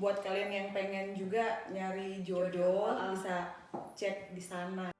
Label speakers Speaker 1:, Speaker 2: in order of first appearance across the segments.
Speaker 1: buat kalian yang pengen juga nyari jodoh bisa cek di sana.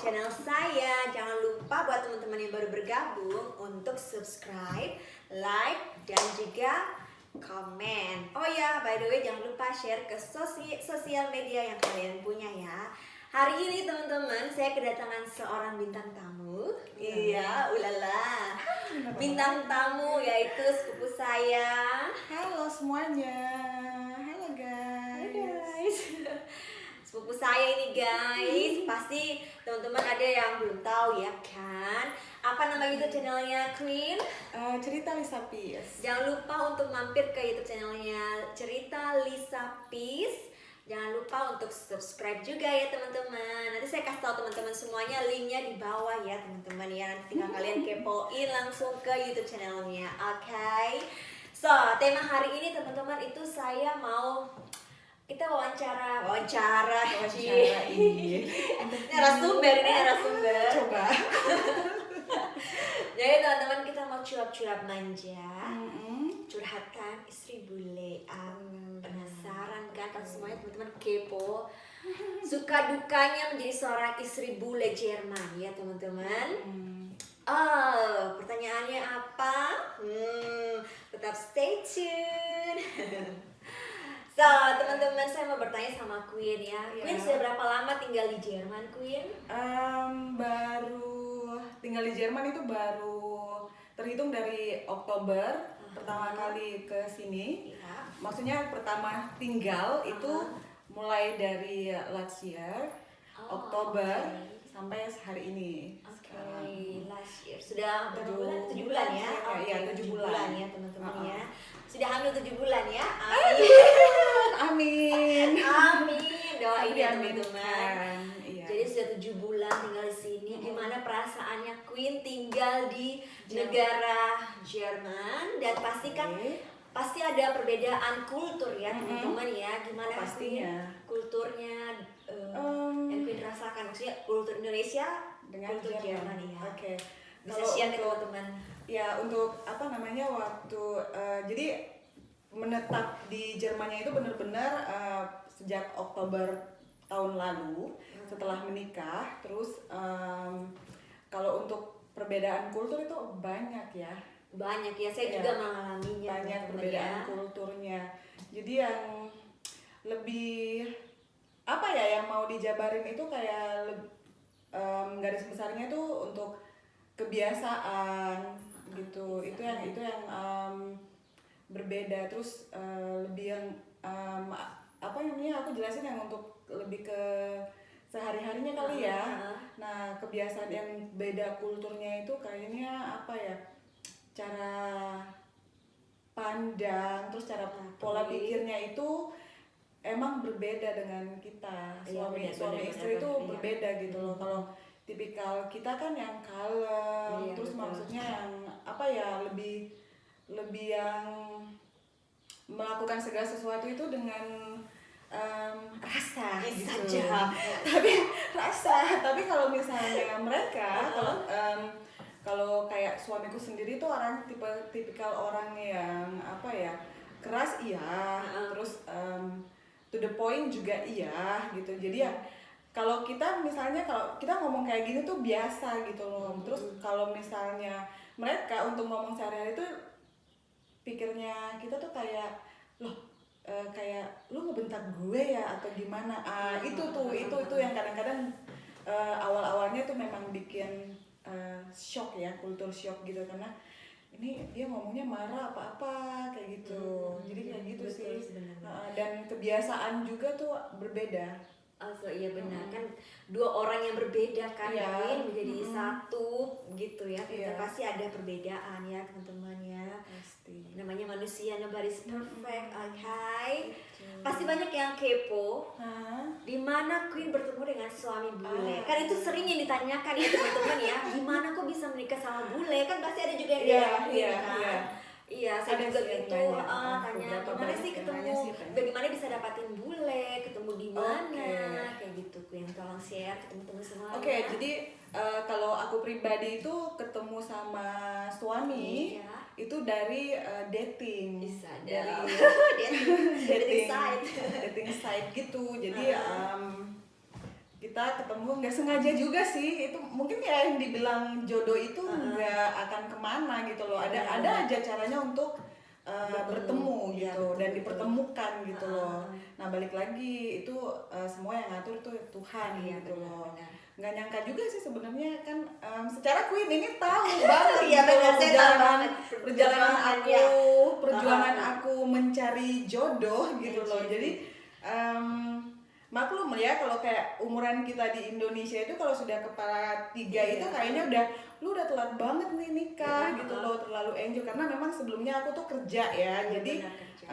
Speaker 2: Channel saya, jangan lupa buat teman-teman yang baru bergabung untuk subscribe, like, dan juga komen. Oh ya, by the way jangan lupa share ke sosial media yang kalian punya ya. Hari ini teman-teman saya kedatangan seorang bintang tamu. Iya, ulala. Bintang tamu yaitu sepupu saya.
Speaker 1: Halo semuanya. Halo guys.
Speaker 2: Sepupu saya ini guys, pasti teman-teman ada yang belum tahu ya kan. Apa nama YouTube channelnya Queen?
Speaker 1: Cerita Lisa Peace.
Speaker 2: Jangan lupa untuk mampir ke YouTube channelnya Cerita Lisa Peace. Jangan lupa untuk subscribe juga ya teman-teman. Nanti saya kasih tahu teman-teman semuanya, linknya di bawah ya teman-teman ya. Nanti tinggal kalian kepoin langsung ke YouTube channelnya. Oke. So tema hari ini teman-teman itu saya mau kita wawancara
Speaker 1: ini
Speaker 2: narasumber
Speaker 1: coba.
Speaker 2: Jadi teman-teman kita mau curhat manja, curhatkan istri bule. Penasaran kan semuanya teman-teman kepo suka dukanya menjadi seorang istri bule Jerman ya teman-teman. Pertanyaannya apa? Tetap stay tune. So, teman-teman saya mau bertanya sama Queen ya. Queen sudah berapa lama tinggal di Jerman, Queen?
Speaker 1: Baru tinggal di Jerman itu baru terhitung dari Oktober pertama kali ke sini. Maksudnya pertama tinggal itu mulai dari last year Oktober sampai hari ini.
Speaker 2: Last year sudah berapa bulan? 7 bulan ya?
Speaker 1: Iya, 7 bulan
Speaker 2: ya teman-teman ya. Sudah hamil 7 bulan ya?
Speaker 1: Amin.
Speaker 2: Doain ya teman-teman.
Speaker 1: Iya.
Speaker 2: Jadi sudah 7 bulan tinggal di sini. Gimana perasaannya Queen tinggal di negara Jerman? Dan pasti ada perbedaan kultur ya teman-teman ya. Gimana
Speaker 1: pastinya
Speaker 2: kulturnya yang Queen rasakan? Maksudnya kultur Indonesia
Speaker 1: dengan
Speaker 2: kultur Jerman ya.
Speaker 1: Oke.
Speaker 2: Bisa share ke teman-teman.
Speaker 1: Ya untuk waktu jadi menetap di Jermannya itu benar-benar sejak Oktober tahun lalu setelah menikah. Terus kalau untuk perbedaan kultur itu banyak ya.
Speaker 2: Banyak ya, saya juga mengalaminya.
Speaker 1: Banyak perbedaan kulturnya. Jadi yang lebih yang mau dijabarin itu kayak garis besarnya itu untuk kebiasaan gitu. Itu yang berbeda. Terus lebih yang aku jelasin yang untuk lebih ke sehari-harinya kali ya. Nah, kebiasaan yang beda kulturnya itu kayaknya cara pandang, terus cara pola pikirnya itu emang berbeda dengan kita. Suami istri itu berbeda gitu loh. Kalau tipikal kita kan yang kalem, terus maksudnya yang lebih yang melakukan segala sesuatu itu dengan rasa
Speaker 2: gitu.
Speaker 1: Tapi kalau misalnya mereka kalau kayak suamiku sendiri tuh orang tipikal orang yang keras terus to the point juga gitu. Jadi ya kalau kita misalnya kalau kita ngomong kayak gini tuh biasa gitu loh. Terus kalau misalnya mereka untuk ngomong sehari-hari tuh pikirnya kita tuh kayak kayak lu ngebentak gue ya atau gimana. Itu yang kadang-kadang awal-awalnya tuh memang bikin shock ya, kultur shock gitu, karena ini dia ngomongnya marah apa-apa kayak gitu. Jadi kayak gitu sih. Dan kebiasaan juga tuh berbeda.
Speaker 2: Also iya benar kan dua orang yang berbeda kan
Speaker 1: Iya.
Speaker 2: Queen menjadi satu gitu ya.
Speaker 1: Iya.
Speaker 2: Kita pasti ada perbedaan ya teman-teman ya.
Speaker 1: Pasti.
Speaker 2: Namanya manusia nobody's perfect, oke. Pasti banyak yang kepo.
Speaker 1: Hah?
Speaker 2: Di mana Queen bertemu dengan suami bule?
Speaker 1: Ah.
Speaker 2: Kan itu sering yang ditanyakan ya teman-teman ya. Gimana kok bisa menikah sama bule? Kan pasti ada juga yang
Speaker 1: Iya,
Speaker 2: bilang Queen
Speaker 1: iya,
Speaker 2: kan.
Speaker 1: iya.
Speaker 2: Iya, saya
Speaker 1: Ada
Speaker 2: juga
Speaker 1: sih yang
Speaker 2: gitu.
Speaker 1: nanya.
Speaker 2: Tanya
Speaker 1: Beberapa
Speaker 2: gimana
Speaker 1: banyak
Speaker 2: sih
Speaker 1: yang
Speaker 2: ketemu?
Speaker 1: nanya sih, pengen.
Speaker 2: Bagaimana bisa dapatin bule? Ketemu di mana?
Speaker 1: Oke.
Speaker 2: Kayak gitu Queen. Tolong share ke teman-teman semua.
Speaker 1: Oke, jadi kalau aku pribadi itu ketemu sama suami
Speaker 2: Iya.
Speaker 1: itu dari dating,
Speaker 2: Bisa
Speaker 1: dari
Speaker 2: dating site.
Speaker 1: dating site gitu. Jadi kita ketemu nggak sengaja juga sih. Itu mungkin ya yang dibilang jodoh itu nggak akan kemana gitu loh. Ada aja caranya untuk bertemu
Speaker 2: Iya,
Speaker 1: gitu
Speaker 2: betul,
Speaker 1: dan
Speaker 2: betul.
Speaker 1: dipertemukan gitu loh. Nah balik lagi itu semua yang ngatur tuh Tuhan
Speaker 2: Iya,
Speaker 1: gitu
Speaker 2: benar,
Speaker 1: loh.
Speaker 2: benar.
Speaker 1: Nggak nyangka juga sih sebenarnya kan secara Queen ini tahu banget
Speaker 2: Iya,
Speaker 1: gitu
Speaker 2: benar,
Speaker 1: loh,
Speaker 2: saya tahu banget.
Speaker 1: perjalanan aku
Speaker 2: Ya.
Speaker 1: perjuangan aku mencari jodoh gitu
Speaker 2: Iya,
Speaker 1: loh.
Speaker 2: iya.
Speaker 1: Jadi maklum ya kalau kayak umuran kita di Indonesia itu kalau sudah kepala 3 itu kayaknya lu udah telat banget nih nikah gitu loh, terlalu enjoy karena memang sebelumnya aku tuh kerja ya.
Speaker 2: Iya,
Speaker 1: Jadi
Speaker 2: benar, kerja.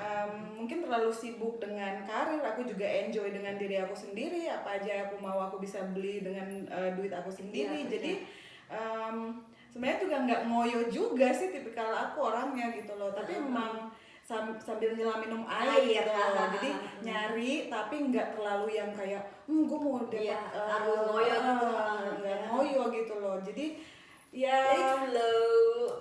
Speaker 1: mungkin terlalu sibuk dengan karir, aku juga enjoy dengan diri aku sendiri, apa aja aku mau aku bisa beli dengan duit aku sendiri.
Speaker 2: Iya,
Speaker 1: jadi sebenarnya juga nggak ngoyo juga sih tipikal aku orangnya gitu loh, tapi memang sambil nyelam minum air gitu loh. Jadi nyari tapi nggak terlalu yang kayak gue mau dapat
Speaker 2: Iya, harus ngoyo gitu.
Speaker 1: nggak ngoyo gitu loh. Jadi ya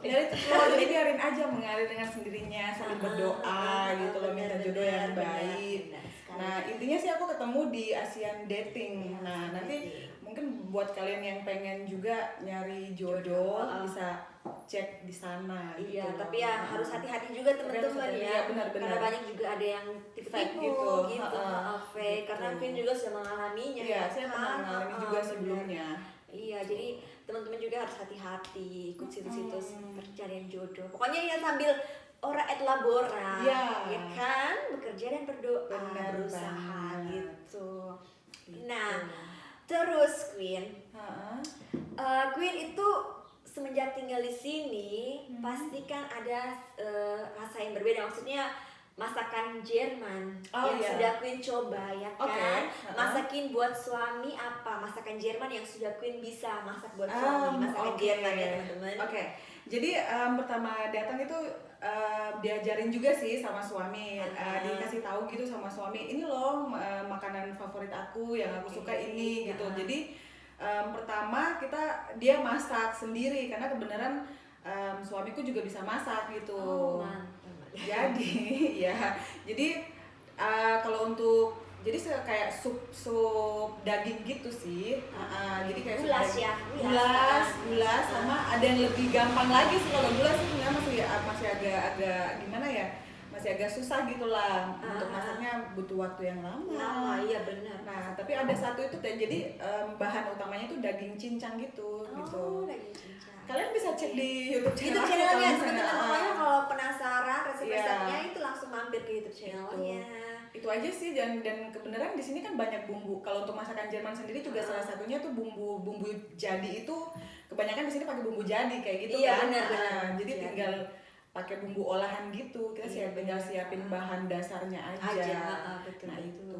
Speaker 2: Let it flow.
Speaker 1: jadi biarin aja mengalir dengan sendirinya sambil berdoa gitu loh, minta jodoh yang baik. Nah intinya sih aku ketemu di ASEAN Dating. Nah nanti mungkin buat kalian yang pengen juga nyari jodoh bisa cek di sana.
Speaker 2: Iya,
Speaker 1: gitu.
Speaker 2: tapi ya harus hati-hati juga teman-teman
Speaker 1: Iya,
Speaker 2: ya.
Speaker 1: benar-benar.
Speaker 2: Karena banyak juga ada yang
Speaker 1: Fake
Speaker 2: tipu
Speaker 1: gitu.
Speaker 2: fake. Karena
Speaker 1: Gitu.
Speaker 2: Queen juga sudah mengalaminya.
Speaker 1: Iya,
Speaker 2: ya
Speaker 1: saya
Speaker 2: kan?
Speaker 1: pernah mengalami juga
Speaker 2: Benar.
Speaker 1: sebelumnya.
Speaker 2: Iya, jadi teman-teman juga harus hati-hati ikut situs-situs pencarian jodoh. Pokoknya ya sambil ora et labora,
Speaker 1: Iya.
Speaker 2: ya kan, bekerja dan berdoa,
Speaker 1: Benar
Speaker 2: berusaha
Speaker 1: banget.
Speaker 2: gitu. Nah, terus Queen, Queen itu semenjak tinggal di sini pasti kan ada rasa yang berbeda. Maksudnya masakan Jerman yang
Speaker 1: iya.
Speaker 2: sudah Queen coba ya
Speaker 1: Oke,
Speaker 2: kan. Masakin buat suami apa? Masakan Jerman yang sudah Queen bisa masak buat suami. Masakan
Speaker 1: Oke.
Speaker 2: Jerman ya teman-teman.
Speaker 1: Oke, jadi pertama datang itu diajarin juga sih sama suami, dikasih tahu gitu sama suami, ini loh makanan favorit aku yang aku suka ini gitu. Jadi pertama dia masak sendiri karena kebenaran suamiku juga bisa masak gitu.
Speaker 2: Oh, mantap.
Speaker 1: Jadi jadi kalau untuk jadi kayak sup daging gitu sih. Jadi kayak
Speaker 2: Gulas
Speaker 1: sup
Speaker 2: ya,
Speaker 1: daging.
Speaker 2: gulas.
Speaker 1: Gulas sama ada yang lebih gampang lagi sih. Kalau gulas sih sebenarnya masih agak gimana ya, masih agak susah gitulah. Untuk masaknya butuh waktu yang lama.
Speaker 2: Iya benar.
Speaker 1: Nah tapi ada satu itu jadi bahan utamanya itu daging cincang gitu.
Speaker 2: Oh, daging cincang.
Speaker 1: Kalian bisa cek di YouTube channel.
Speaker 2: YouTube
Speaker 1: aku
Speaker 2: channelnya
Speaker 1: kalau
Speaker 2: teman-teman.
Speaker 1: misalnya,
Speaker 2: Pokoknya kalau penasaran resep-resepnya
Speaker 1: Iya.
Speaker 2: itu langsung mampir ke YouTube channelnya.
Speaker 1: itu aja sih, dan kebenaran di sini kan banyak bumbu. Kalau untuk masakan Jerman sendiri juga salah satunya tuh bumbu jadi itu kebanyakan di sini pakai bumbu jadi kayak gitu.
Speaker 2: Iya,
Speaker 1: kan.
Speaker 2: benar.
Speaker 1: Jadi
Speaker 2: Jadi.
Speaker 1: tinggal pakai bumbu olahan gitu. Kita tinggal siapin bahan dasarnya aja.
Speaker 2: Betul,
Speaker 1: Nah,
Speaker 2: betul.
Speaker 1: itu.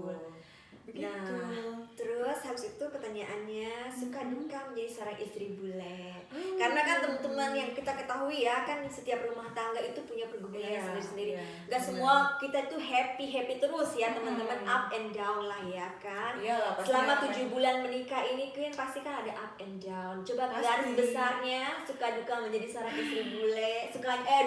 Speaker 1: Begitu.
Speaker 2: Nah, terus habis itu pertanyaannya suka duka menjadi seorang istri bule. Karena kan teman-teman yang kita ketahui ya kan setiap rumah tangga itu punya pergumulannya
Speaker 1: Iya,
Speaker 2: sendiri-sendiri.
Speaker 1: iya,
Speaker 2: Gak
Speaker 1: benar.
Speaker 2: semua kita tuh happy terus ya teman-teman, up and down lah ya kan.
Speaker 1: Iyalah, pasti
Speaker 2: Selama
Speaker 1: namanya.
Speaker 2: 7 bulan menikah ini Queen pasti kan ada up and down. Coba
Speaker 1: Pasti.
Speaker 2: garis besarnya suka duka menjadi seorang istri bule.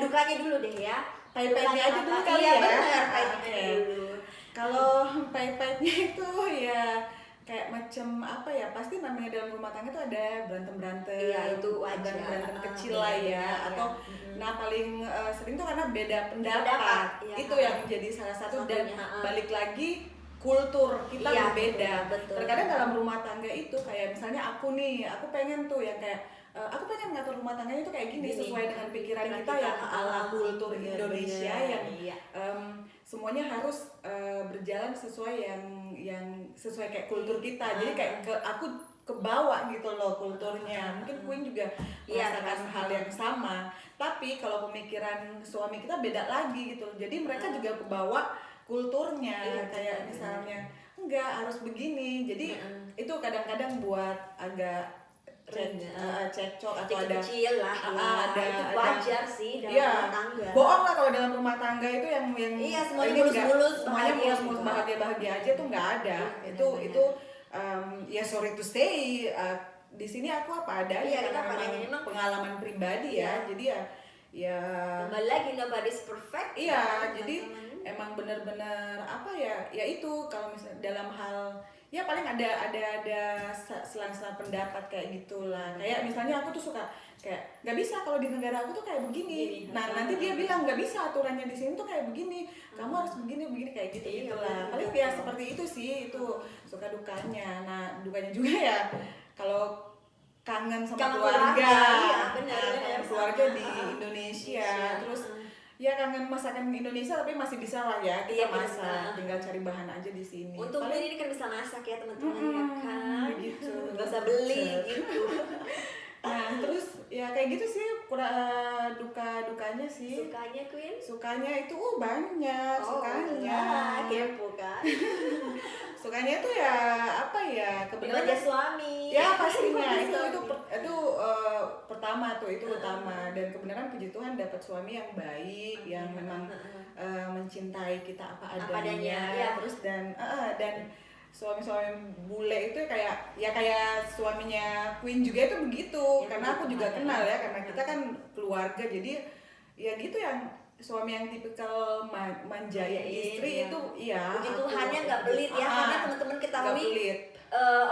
Speaker 2: Dukanya dulu deh ya.
Speaker 1: Pahit-pahitnya
Speaker 2: Dukanya
Speaker 1: aja
Speaker 2: apa?
Speaker 1: dulu kali
Speaker 2: Iya,
Speaker 1: ya.
Speaker 2: benar, pahitnya
Speaker 1: Oke.
Speaker 2: dulu.
Speaker 1: Kalau pahit-pahitnya itu ya kayak macam apa ya, pasti namanya dalam rumah tangga itu ada berantem-berantem.
Speaker 2: Iya, itu wajar.
Speaker 1: Berantem kecil
Speaker 2: Iya,
Speaker 1: lah
Speaker 2: iya,
Speaker 1: ya.
Speaker 2: iya.
Speaker 1: Atau nah paling sering tuh karena beda pendapat.
Speaker 2: Pendapat, iya.
Speaker 1: Itu yang menjadi salah satu, dan
Speaker 2: Satunya,
Speaker 1: balik lagi kultur kita
Speaker 2: Iya,
Speaker 1: berbeda.
Speaker 2: betul.
Speaker 1: Terkadang dalam rumah tangga itu kayak misalnya aku pengen tuh yang kayak aku pengen ngatur rumah tangganya itu kayak gini, sesuai dengan pikiran kita
Speaker 2: kita,
Speaker 1: yang ala kultur
Speaker 2: bener,
Speaker 1: Indonesia
Speaker 2: bener,
Speaker 1: yang
Speaker 2: iya.
Speaker 1: semuanya harus berjalan sesuai yang sesuai kayak kultur kita. Jadi kayak aku kebawa gitu loh kulturnya. Mungkin Queen juga merasakan hal yang sama. Tapi kalau pemikiran suami kita beda lagi gitu. Jadi mereka juga kebawa kulturnya. Kayak misalnya enggak harus begini. Jadi itu kadang-kadang buat agak cekcok atau ada
Speaker 2: kecil lah ya. Itu wajar sih dalam rumah tangga.
Speaker 1: Bohong lah kalau dalam rumah tangga itu yang
Speaker 2: semuanya mulus-mulus
Speaker 1: semuanya
Speaker 2: bahagia,
Speaker 1: mulus-mulus bahagia aja tuh nggak ada. Itu ya sorry to say, di sini aku apa adanya karena memang pengalaman pribadi ya. Jadi ya
Speaker 2: kembali lagi nobody's perfect.
Speaker 1: Iya, jadi emang benar-benar apa ya itu kalau misalnya dalam hal ya paling ada selang-selang pendapat kayak gitulah. Kayak misalnya aku tuh suka kayak nggak bisa kalau di negara aku tuh kayak begini. Nah nanti dia bilang nggak bisa aturannya di sini tuh kayak begini. Kamu harus begini kayak gitu gitulah. Paling ya seperti itu sih, itu suka dukanya. Nah dukanya juga ya kalau kangen sama keluarga, keluarga di Indonesia, terus ya kangen masakan Indonesia tapi masih bisa lah ya kita masak, tinggal cari bahan aja di sini.
Speaker 2: Untuk ini kan bisa masak ya teman-teman ya kan,
Speaker 1: gitu,
Speaker 2: nggak usah beli gitu.
Speaker 1: Nah terus ya kayak gitu sih dukanya sih.
Speaker 2: Sukanya Queen?
Speaker 1: Sukanya itu banyak, sukanya
Speaker 2: kepo kan.
Speaker 1: Sukanya itu ya apa ya kebenaran
Speaker 2: suami
Speaker 1: ya pastinya itu pertama tuh itu utama, dan kebenaran puji Tuhan dapat suami yang baik yang memang mencintai kita apa adanya
Speaker 2: ya.
Speaker 1: Terus dan suami-suami bule itu kayak suaminya Queen juga itu begitu ya, karena aku juga kenal ya karena kita kan keluarga, jadi ya gitu yang suami yang tipikal manjain istri itu
Speaker 2: puji Tuhannya nggak pelit ya, karena teman-teman ketahui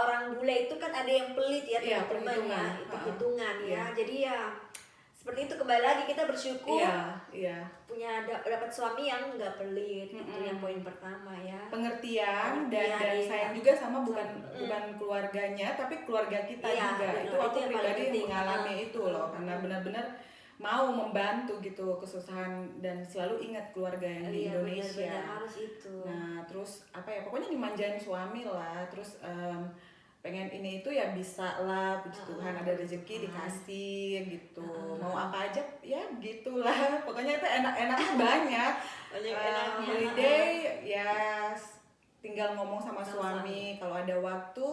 Speaker 2: orang bule itu kan ada yang pelit ya teman-teman ya, itu hitungan ya. Jadi ya seperti itu, kembali lagi kita bersyukur punya dapat suami yang nggak pelit, itu yang poin pertama ya.
Speaker 1: Pengertian dan sayang juga sama bukan keluarganya tapi keluarga kita juga. Itu aku pribadi mengalami itu loh, karena benar-benar mau membantu gitu kesusahan dan selalu ingat keluarga yang di Indonesia.
Speaker 2: Benar, harus itu.
Speaker 1: Nah terus apa ya pokoknya dimanjain suami lah, terus pengen ini itu ya bisa lah, puji Tuhan ada rezeki dikasih gitu, mau apa aja ya gitulah pokoknya itu enak-enaknya banyak. Holiday ya tinggal ngomong sama suami kalau ada waktu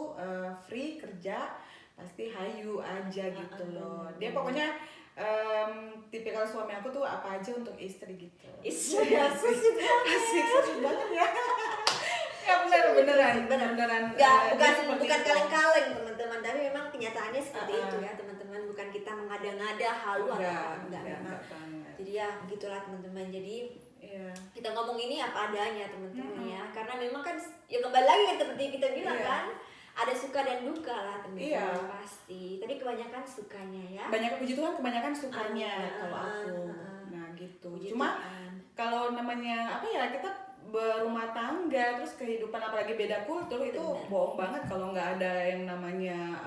Speaker 1: free kerja pasti hayu aja gitu loh. Dia pokoknya tipikal suami aku tuh apa aja untuk istri gitu.
Speaker 2: Istri asik
Speaker 1: banget ya. Ya beneran.
Speaker 2: Bukan kaleng-kaleng teman-teman, tapi memang kenyataannya seperti itu ya teman-teman. Bukan kita mengada-ngada halu atau enggak. Jadi ya begitulah teman-teman. Jadi kita ngomong ini apa adanya teman-teman ya. Karena memang kan ya kembali lagi kan seperti kita bilang kan. Ada suka dan duka lah teman-teman pasti. Tapi kebanyakan sukanya ya.
Speaker 1: Banyak puji Tuhan kebanyakan sukanya kalau aku. Nah gitu. Cuma kalau namanya apa ya kita berumah tangga terus kehidupan apalagi beda kultur itu bohong banget kalau nggak ada yang namanya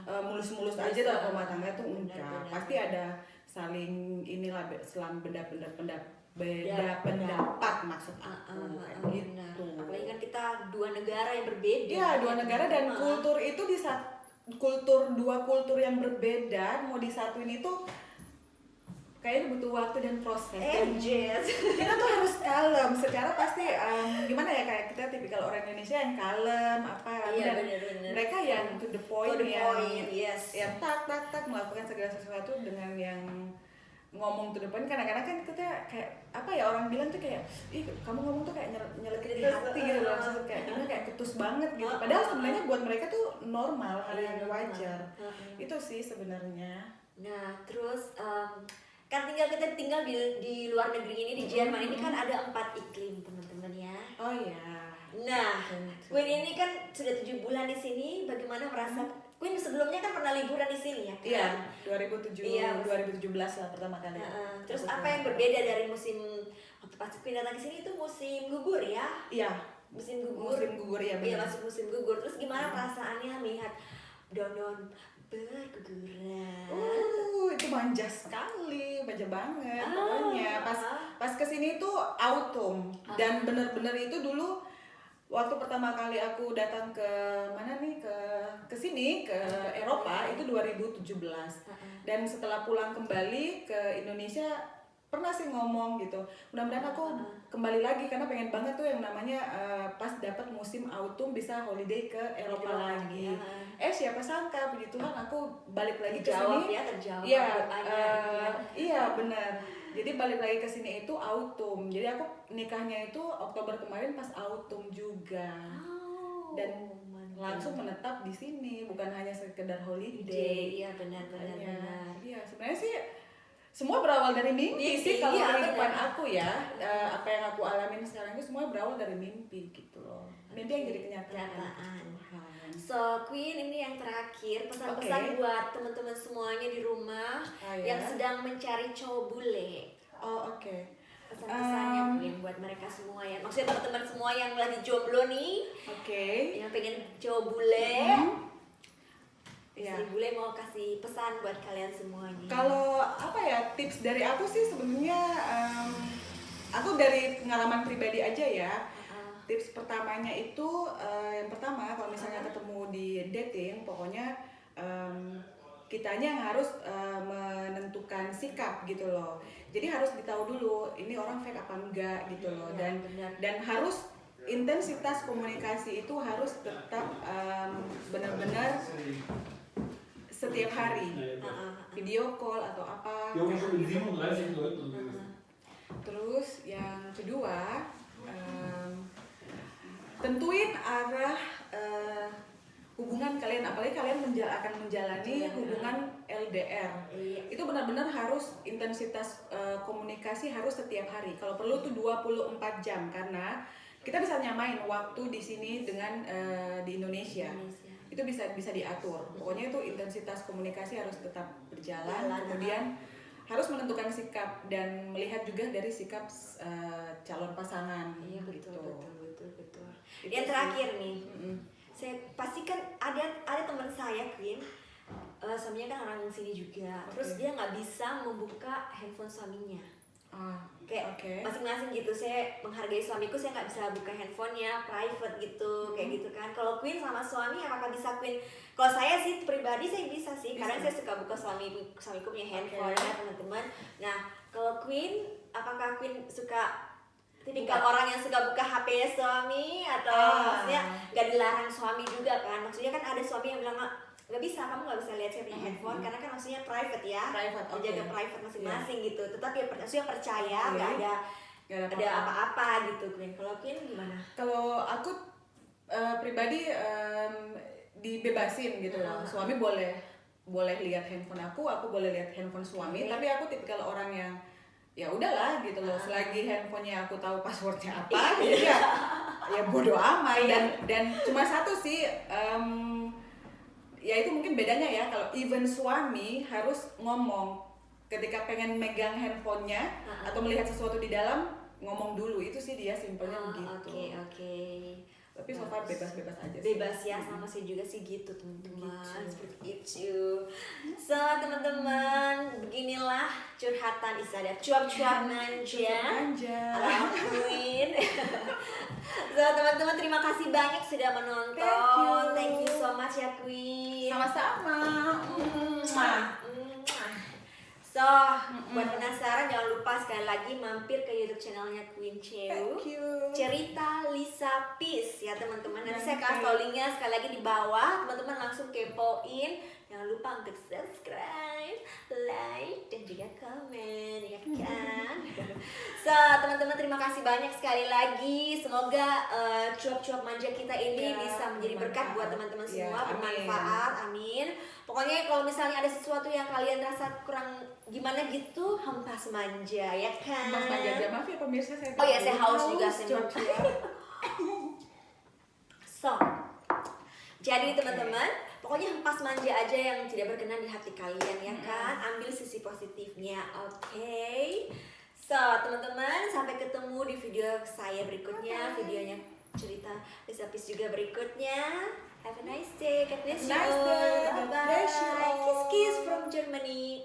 Speaker 1: mulus-mulus aja dalam rumah tangga tuh enggak. Pasti ada saling inilah selang beda pendapat maksud aku gitu.
Speaker 2: Apalagi kan kita dua negara yang berbeda.
Speaker 1: Iya, dua negara dan kultur itu dua kultur yang berbeda mau disatuin itu kayaknya butuh waktu dan proses. Kita tuh harus kalem. Secara pasti gimana ya kayak kita tipikal orang Indonesia yang kalem dan mereka yang to the point, yang tak melakukan segala sesuatu dengan yang ngomong to the point. Kadang-kadang kan kita kayak apa ya orang bilang tuh kayak ih kamu ngomong tuh kayak nyelekit di hati gitu loh, maksud kayak ketus banget gitu. Padahal sebenarnya buat mereka tuh normal, hal yang wajar. Itu sih sebenarnya.
Speaker 2: Nah terus kan kita tinggal di luar negeri ini di Jerman ini kan ada 4 iklim teman-teman ya.
Speaker 1: Oh iya.
Speaker 2: Nah, Queen ini kan sudah 7 bulan di sini. Bagaimana merasa? Queen sebelumnya kan pernah liburan di sini ya?
Speaker 1: Iya, 2017 lah pertama kali.
Speaker 2: Terus apa yang berbeda dari musim pas Queen datang ke sini itu musim gugur ya?
Speaker 1: Iya.
Speaker 2: Musim gugur
Speaker 1: ya.
Speaker 2: Iya, masuk musim gugur. Terus gimana perasaannya melihat daun-daun berguguran.
Speaker 1: Itu manja sekali, manja banget pokoknya. Pas kesini tuh autumn dan bener-bener itu dulu waktu pertama kali aku datang ke mana nih ke sini ke Eropa itu 2017. Dan setelah pulang kembali ke Indonesia pernah sih ngomong gitu, mudah-mudahan aku kembali lagi karena pengen banget tuh yang namanya pas dapat musim autumn bisa holiday ke Eropa lagi. Siapa sangka puji Tuhan aku balik lagi ke sini.
Speaker 2: Terjawab
Speaker 1: Iya,
Speaker 2: doanya.
Speaker 1: iya benar. Jadi balik lagi ke sini itu autumn. Jadi aku nikahnya itu Oktober kemarin pas autumn juga. Dan langsung menetap di sini, bukan hanya sekedar holiday.
Speaker 2: Iya benar.
Speaker 1: Iya, sebenarnya sih semua berawal dari mimpi sih kalau kehidupan aku ya. Apa yang aku alamin sekarang itu semua berawal dari mimpi gitu loh. Mimpi yang jadi kenyataan.
Speaker 2: So Queen, ini yang terakhir pesan-pesan buat teman-teman semuanya di rumah yang sedang mencari cowok bule. Pesan-pesannya Queen buat mereka semua ya. Maksudnya teman-teman semua yang lagi jomblo nih. Yang pengen cowok bule. Istri bule mau kasih pesan buat kalian semuanya.
Speaker 1: Kalau apa ya, tips dari aku sih sebenarnya aku dari pengalaman pribadi aja ya. Tips pertamanya itu yang pertama kalau misalnya ketemu di dating, pokoknya kitanya yang harus menentukan sikap gitu loh. Jadi harus ditahu dulu ini orang fake apa enggak gitu loh. Dan harus intensitas komunikasi itu harus tetap benar-benar setiap hari, video call atau apa. Terus yang kedua, tentuin arah hubungan kalian, apalagi kalian akan menjalani hubungan LDR. Itu benar-benar harus intensitas komunikasi harus setiap hari. Kalau perlu tuh 24 jam karena kita bisa nyamain waktu di sini dengan di Indonesia. Itu bisa diatur. Pokoknya itu intensitas komunikasi harus tetap berjalan. Kemudian harus menentukan sikap dan melihat juga dari sikap calon pasangan.
Speaker 2: Iya betul.
Speaker 1: Itu
Speaker 2: yang terakhir nih, saya pastikan ada teman saya Queen, suaminya kan orang sini juga. Terus dia nggak bisa membuka handphone suaminya. Kayak masing-masing gitu. Saya menghargai suamiku, saya nggak bisa buka handphonenya, private gitu, kayak gitu kan. Kalau Queen sama suami apakah bisa Queen? Kalau saya sih pribadi saya bisa sih, karena saya suka buka suamiku punya handphone ya teman-teman. Nah kalau Queen, apakah Queen suka tipikal orang yang suka buka HP suami atau maksudnya nggak dilarang suami juga kan? Maksudnya kan ada suami yang bilang nggak bisa, kamu nggak bisa lihat saya punya handphone karena kan maksudnya private ya, menjaga private masing-masing gitu. Tetapi maksudnya percaya nggak ada apa-apa gitu Queen. Kalau Queen gimana?
Speaker 1: Kalau aku pribadi dibebasin gitu loh. Suami boleh lihat handphone aku boleh lihat handphone suami. Tapi aku tipikal orang yang ya udahlah gitu loh, selagi handphonenya aku tahu passwordnya apa, ya bodo amat. Dan cuma satu sih, ya itu mungkin bedanya ya, kalau even suami harus ngomong ketika pengen megang handphonenya atau melihat sesuatu di dalam, ngomong dulu. Itu sih dia simpelnya begitu.
Speaker 2: Oke.
Speaker 1: Tapi so far bebas-bebas aja sih.
Speaker 2: Bebas ya, sama saya juga sih gitu teman-teman. Seperti itu. So teman-teman, beginilah curhatan Isada, cuap-cuap manja. Queen. So teman-teman, terima kasih banyak sudah menonton. Thank you so much ya Queen.
Speaker 1: Sama-sama.
Speaker 2: So, buat penasaran jangan lupa sekali lagi mampir ke YouTube channelnya Queen Chew. Cerita Lisa Peace ya teman-teman. Nanti saya kasih linknya sekali lagi di bawah. Teman-teman langsung kepoin. Jangan lupa untuk subscribe, like, dan juga komen ya kan. So, teman-teman terima kasih banyak sekali lagi. Semoga cuap-cuap manja kita ini bisa menjadi berkat buat teman-teman semua, bermanfaat. Amin. Pokoknya kalau misalnya ada sesuatu yang kalian rasa kurang gimana gitu, hempas manja ya kan.
Speaker 1: Hempas manja aja, maaf ya pemirsa saya.
Speaker 2: Oh ya, saya haus juga So, jadi teman-teman, pokoknya hempas manja aja yang tidak berkenan di hati kalian ya kan. Ambil sisi positifnya, oke? So, teman-teman, sampai ketemu di video saya berikutnya, videonya cerita Lisa Peace juga berikutnya. Have a nice day. God bless you
Speaker 1: Nice
Speaker 2: all.
Speaker 1: day. God bless you
Speaker 2: Bye-bye.
Speaker 1: all.
Speaker 2: Kiss kiss from Germany.